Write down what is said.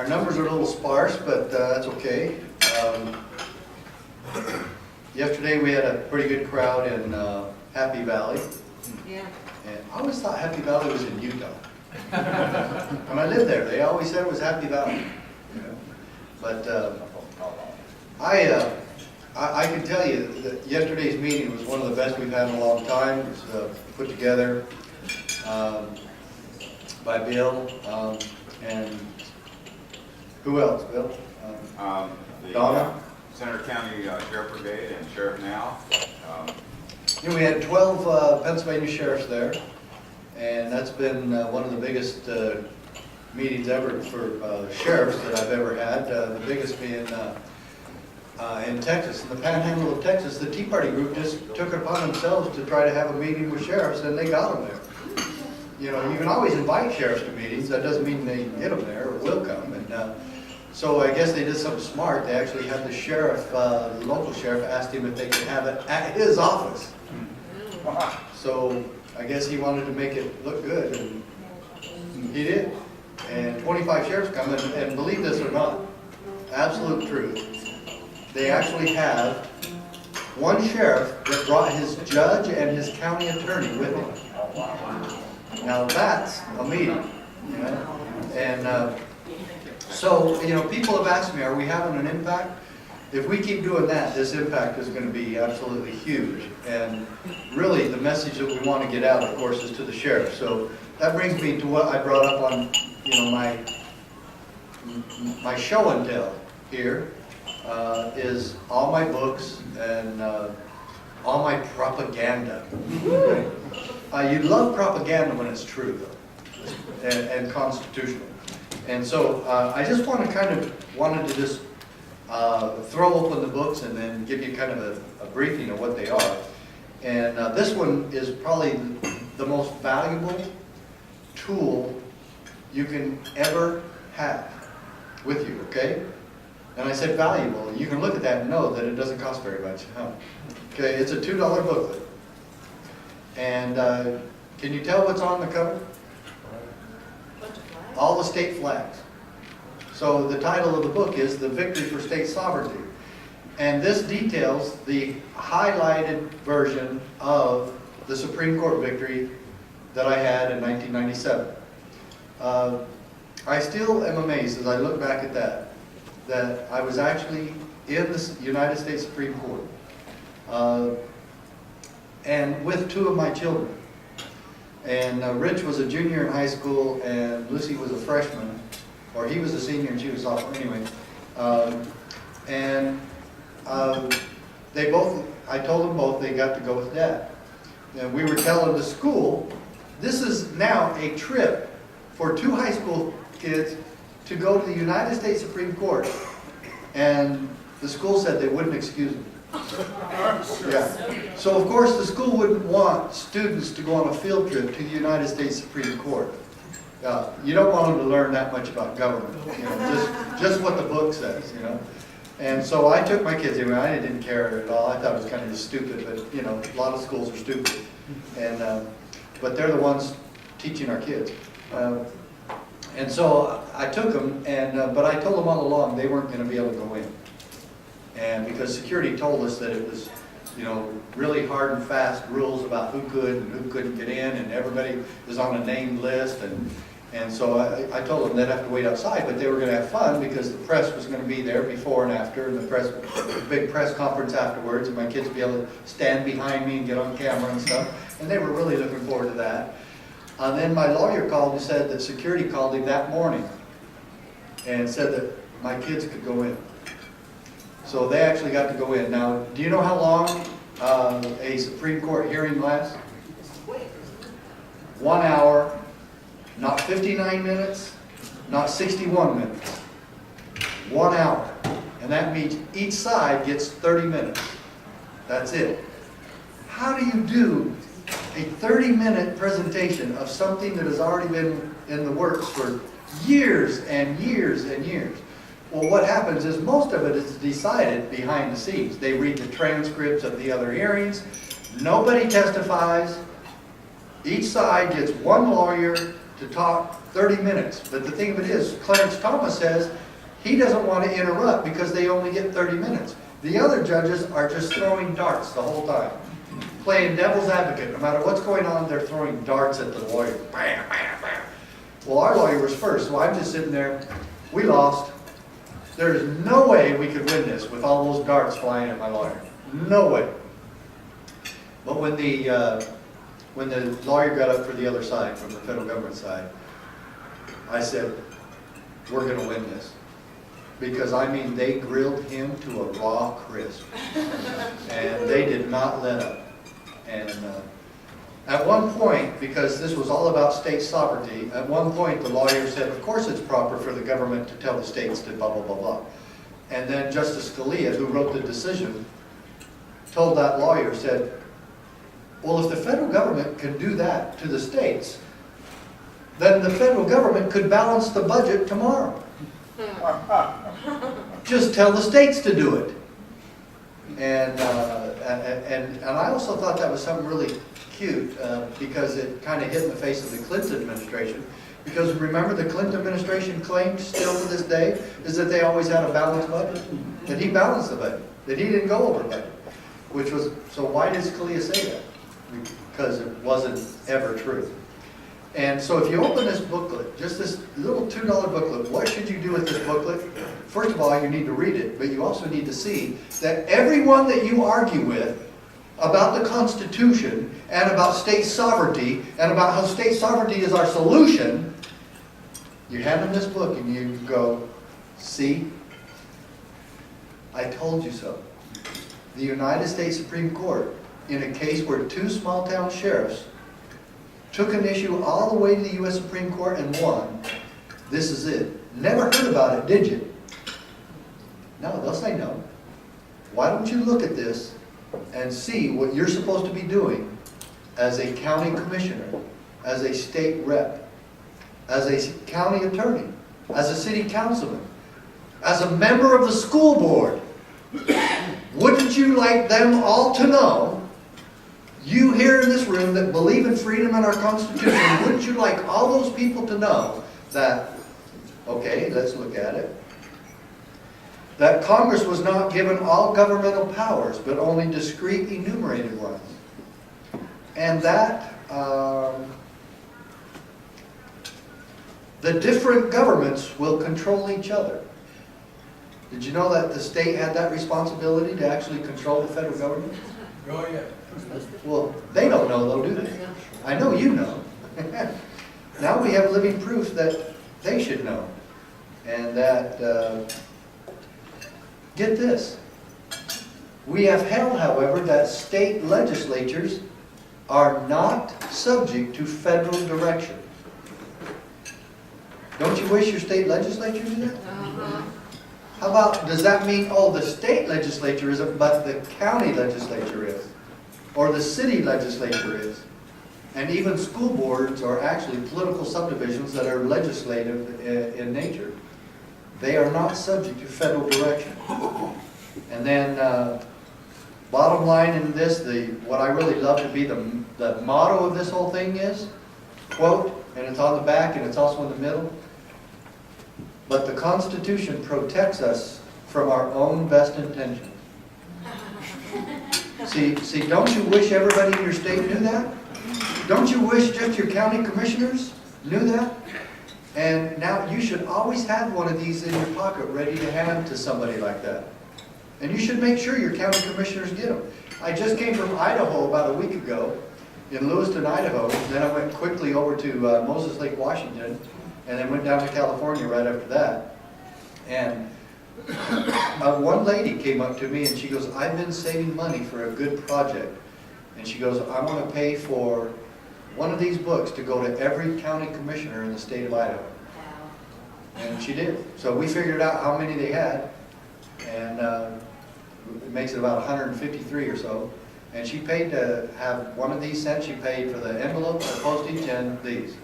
Our numbers are a little sparse, but that's okay. Yesterday we had a pretty good crowd in Happy Valley. Yeah. And I always thought Happy Valley was in Utah. When I lived there, they always said it was Happy Valley. You know? But I can tell you that yesterday's meeting was one of the best we've had in a long time. It was put together by Bill and who else, Bill? Donna? Center County Sheriff Brigade and Sheriff Now. You know, we had 12 Pennsylvania sheriffs there, and that's been one of the biggest meetings ever for sheriffs that I've ever had. The biggest being in Texas, in the Panhandle of Texas. The Tea Party group just took it upon themselves to try to have a meeting with sheriffs, and they got them there. You know, you can always invite sheriffs to meetings. That doesn't mean they get them there or will come. And so I guess they did something smart. They actually had the sheriff, the local sheriff, asked him if they could have it at his office. So I guess he wanted to make it look good, and he did. And 25 sheriffs come, and believe this or not, absolute truth, they actually have one sheriff that brought his judge and his county attorney with him. Now that's a meeting, you know. And so, you know, people have asked me, are we having an impact? If we keep doing that, this impact is going to be absolutely huge. And really, the message that we want to get out, of course, is to the sheriff. So that brings me to what I brought up on, you know, my show and tell here is all my books and all my propaganda. You love propaganda when it's true, though, and constitutional. And so I just wanted to just throw open the books and then give you kind of a briefing of what they are. And this one is probably the most valuable tool you can ever have with you, okay? And I said valuable. You can look at that and know that it doesn't cost very much. Huh? Okay, it's a $2 booklet. And can you tell what's on the cover? All the state flags. So the title of the book is The Victory for State Sovereignty. And this details the highlighted version of the Supreme Court victory that I had in 1997. I still am amazed as I look back at that I was actually in the United States Supreme Court and with two of my children. And Rich was a junior in high school and Lucy was a freshman, or he was a senior and she was a sophomore anyway. They both, I told them both they got to go with Dad. And we were telling the school, this is now a trip for two high school kids to go to the United States Supreme Court. And the school said they wouldn't excuse them. Yeah. So of course the school wouldn't want students to go on a field trip to the United States Supreme Court. You don't want them to learn that much about government, you know, just what the book says, you know. And so I took my kids anyway. I didn't care at all. I thought it was kind of just stupid, but you know, a lot of schools are stupid. And but they're the ones teaching our kids. And so I took them, and but I told them all along they weren't going to be able to go in. And because security told us that it was, you know, really hard and fast rules about who could and who couldn't get in, and everybody was on a named list, and so I told them they'd have to wait outside, but they were going to have fun because the press was going to be there before and after, and the big press conference afterwards, and my kids would be able to stand behind me and get on camera and stuff, and they were really looking forward to that. And then my lawyer called and said that security called him that morning and said that my kids could go in. So they actually got to go in. Now, do you know how long a Supreme Court hearing lasts? 1 hour, not 59 minutes, not 61 minutes. 1 hour. And that means each side gets 30 minutes. That's it. How do you do a 30-minute presentation of something that has already been in the works for years and years and years? Well, what happens is most of it is decided behind the scenes. They read the transcripts of the other hearings. Nobody testifies. Each side gets one lawyer to talk 30 minutes. But the thing of it is, Clarence Thomas says he doesn't want to interrupt because they only get 30 minutes. The other judges are just throwing darts the whole time, playing devil's advocate. No matter what's going on, they're throwing darts at the lawyer. Bam, bam, bam. Well, our lawyer was first, so I'm just sitting there. We lost. There is no way we could win this with all those darts flying at my lawyer. No way. But when the lawyer got up for the other side, from the federal government side, I said, we're going to win this. Because, I mean, they grilled him to a raw crisp. And they did not let up. And at one point, because this was all about state sovereignty, at one point the lawyer said, of course it's proper for the government to tell the states to blah, blah, blah, blah. And then Justice Scalia, who wrote the decision, told that lawyer, said, well, if the federal government can do that to the states, then the federal government could balance the budget tomorrow. Just tell the states to do it. And I also thought that was something really cute because it kind of hit in the face of the Clinton administration. Because remember, the Clinton administration claimed still to this day is that they always had a balanced budget. That he balanced the budget. That he didn't go over budget. Which was, so why did Scalia say that? Because it wasn't ever true. And so if you open this booklet, just this little $2 booklet, what should you do with this booklet? First of all, you need to read it, but you also need to see that everyone that you argue with about the Constitution and about state sovereignty and about how state sovereignty is our solution, you hand them this book and you go, see, I told you so. The United States Supreme Court, in a case where two small-town sheriffs took an issue all the way to the U.S. Supreme Court and won, this is it. Never heard about it, did you? No, they'll say no. Why don't you look at this and see what you're supposed to be doing as a county commissioner, as a state rep, as a county attorney, as a city councilman, as a member of the school board. Wouldn't you like them all to know, you here in this room that believe in freedom and our Constitution, wouldn't you like all those people to know that, okay, let's look at it, that Congress was not given all governmental powers, but only discrete enumerated ones. And that the different governments will control each other. Did you know that the state had that responsibility to actually control the federal government? Oh, yeah. Well, they don't know though, do they? I know you know. Now we have living proof that they should know. And that, get this, we have held, however, that state legislatures are not subject to federal direction. Don't you wish your state legislature did that? How about, does that mean, oh, the state legislature isn't, but the county legislature is? Or the city legislature is? And even school boards are actually political subdivisions that are legislative in nature. They are not subject to federal direction. And then, bottom line in this, what I really love to be the motto of this whole thing is, quote, and it's on the back and it's also in the middle, but the Constitution protects us from our own best intentions. See, don't you wish everybody in your state knew that? Don't you wish just your county commissioners knew that? And now you should always have one of these in your pocket ready to hand to somebody like that. And you should make sure your county commissioners get them. I just came from Idaho about a week ago, in Lewiston, Idaho. Then I went quickly over to Moses Lake, Washington, and then went down to California right after that. And one lady came up to me and she goes, I've been saving money for a good project. And she goes, I want to pay for one of these books to go to every county commissioner in the state of Idaho. And she did. So we figured out how many they had, and it makes it about 153 or so. And she paid to have one of these sent. She paid for the envelope, the postage, and these.